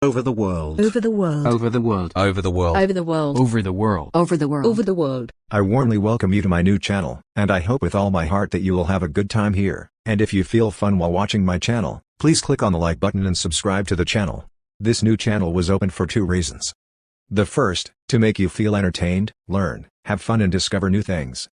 Over the world. Over the world. Over the world. Over the world. Over the world. Over the world. Over the world. Over the world. I warmly welcome you to my new channel, and I hope with all my heart that you will have a good time here. And if you feel fun while watching my channel, please click on the like button and subscribe to the channel. This new channel was opened for two reasons. The first, to make you feel entertained, learn, have fun and discover new things.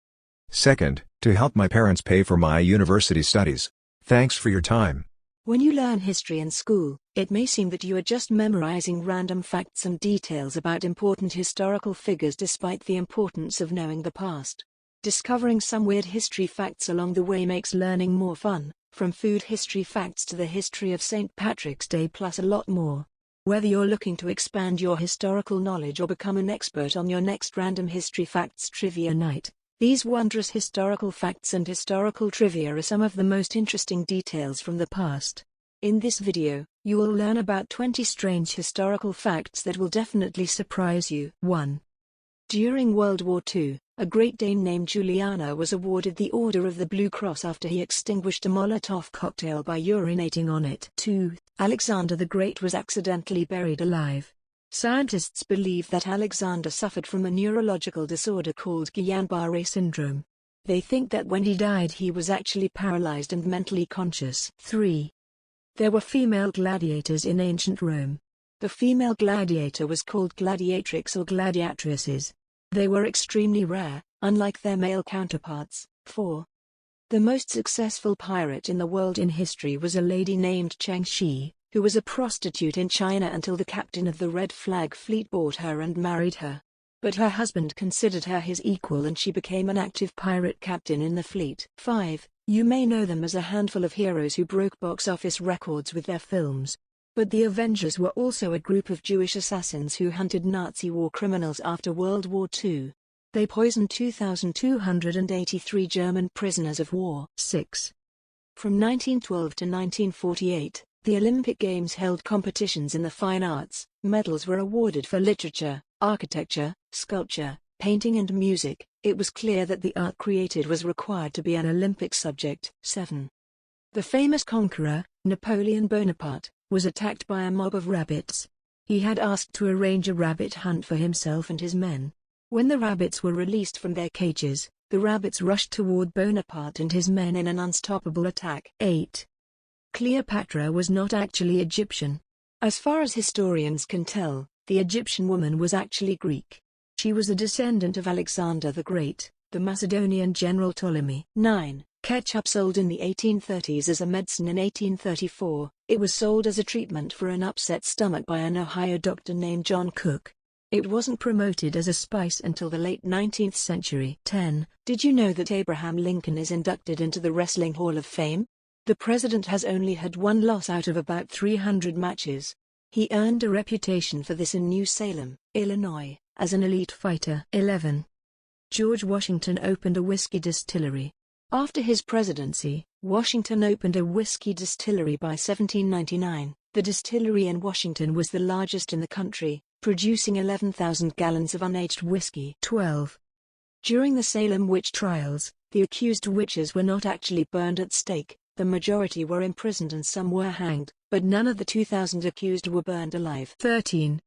Second, to help my parents pay for my university studies. Thanks for your time. When you learn history in school, it may seem that you are just memorizing random facts and details about important historical figures despite the importance of knowing the past. Discovering some weird history facts along the way makes learning more fun, from food history facts to the history of St. Patrick's Day plus a lot more. Whether you're looking to expand your historical knowledge or become an expert on your next random history facts trivia night, these wondrous historical facts and historical trivia are some of the most interesting details from the past. In this video, you will learn about 20 strange historical facts that will definitely surprise you. 1. During World War II, a Great Dane named Juliana was awarded the Order of the Blue Cross after he extinguished a Molotov cocktail by urinating on it. 2. Alexander the Great was accidentally buried alive. Scientists believe that Alexander suffered from a neurological disorder called Guillain-Barré syndrome. They think that when he died he was actually paralyzed and mentally conscious. 3. There were female gladiators in ancient Rome. The female gladiator was called gladiatrix or gladiatresses. They were extremely rare, unlike their male counterparts. 4. The most successful pirate in the world in history was a lady named Cheng Shi, who was a prostitute in China until the captain of the Red Flag Fleet bought her and married her. But her husband considered her his equal and she became an active pirate captain in the fleet. 5. You may know them as a handful of heroes who broke box office records with their films. But the Avengers were also a group of Jewish assassins who hunted Nazi war criminals after World War II. They poisoned 2,283 German prisoners of war. 6. From 1912 to 1948, the Olympic Games held competitions in the fine arts. Medals were awarded for literature, architecture, sculpture, painting and music. It was clear that the art created was required to be an Olympic subject. 7. The famous conqueror, Napoleon Bonaparte, was attacked by a mob of rabbits. He had asked to arrange a rabbit hunt for himself and his men. When the rabbits were released from their cages, the rabbits rushed toward Bonaparte and his men in an unstoppable attack. 8. Cleopatra was not actually Egyptian. As far as historians can tell, the Egyptian woman was actually Greek. She was a descendant of Alexander the Great, the Macedonian general Ptolemy. 9. Ketchup sold in the 1830s as a medicine. In 1834, it was sold as a treatment for an upset stomach by an Ohio doctor named John Cook. It wasn't promoted as a spice until the late 19th century. 10. Did you know that Abraham Lincoln is inducted into the Wrestling Hall of Fame? The president has only had one loss out of about 300 matches. He earned a reputation for this in New Salem, Illinois, as an elite fighter. 11. George Washington opened a whiskey distillery. After his presidency, Washington opened a whiskey distillery by 1799. The distillery in Washington was the largest in the country, producing 11,000 gallons of unaged whiskey. 12. During the Salem witch trials, the accused witches were not actually burned at stake. The majority were imprisoned and some were hanged, but none of the 2,000 accused were burned alive. 13.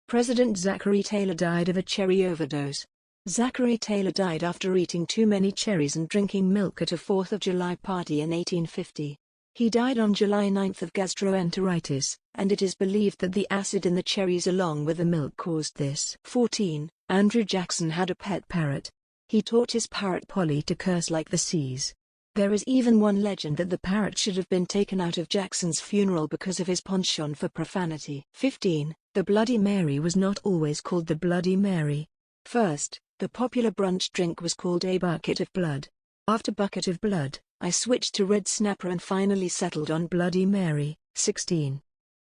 President Zachary Taylor died of a cherry overdose. Zachary Taylor died after eating too many cherries and drinking milk at a 4th of July party in 1850. He died on July 9 of gastroenteritis, and it is believed that the acid in the cherries along with the milk caused this. 14. Andrew Jackson had a pet parrot. He taught his parrot Polly to curse like the seas. There is even one legend that the parrot should have been taken out of Jackson's funeral because of his penchant for profanity. 15. The Bloody Mary was not always called the Bloody Mary. First, the popular brunch drink was called a bucket of blood. After bucket of blood, I switched to red snapper and finally settled on Bloody Mary. 16.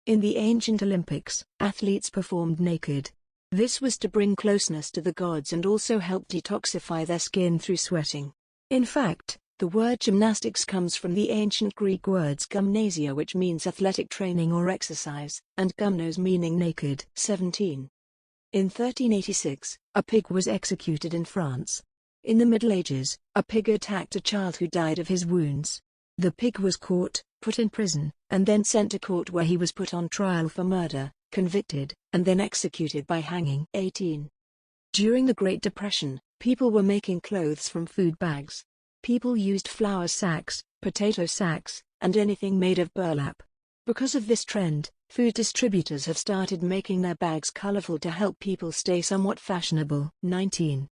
In the ancient Olympics, athletes performed naked. This was to bring closeness to the gods and also help detoxify their skin through sweating. In fact, the word gymnastics comes from the ancient Greek words gymnasia, which means athletic training or exercise, and gymnos meaning naked. 17. In 1386, a pig was executed in France. In the Middle Ages, a pig attacked a child who died of his wounds. The pig was caught, put in prison, and then sent to court where he was put on trial for murder. convicted, and then executed by hanging. 18. During the Great Depression, people were making clothes from food bags. People used flour sacks, potato sacks, and anything made of burlap. Because of this trend, food distributors have started making their bags colorful to help people stay somewhat fashionable. 19.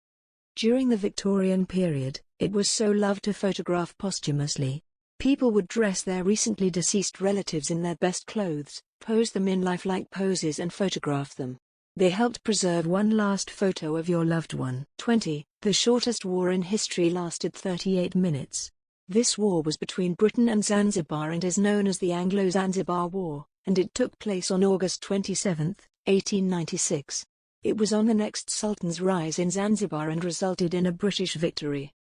During the Victorian period, it was so loved to photograph posthumously. People would dress their recently deceased relatives in their best clothes, pose them in lifelike poses and photograph them. They helped preserve one last photo of your loved one. 20. The shortest war in history lasted 38 minutes. This war was between Britain and Zanzibar and is known as the Anglo-Zanzibar War, and it took place on August 27, 1896. It was on the next Sultan's rise in Zanzibar and resulted in a British victory.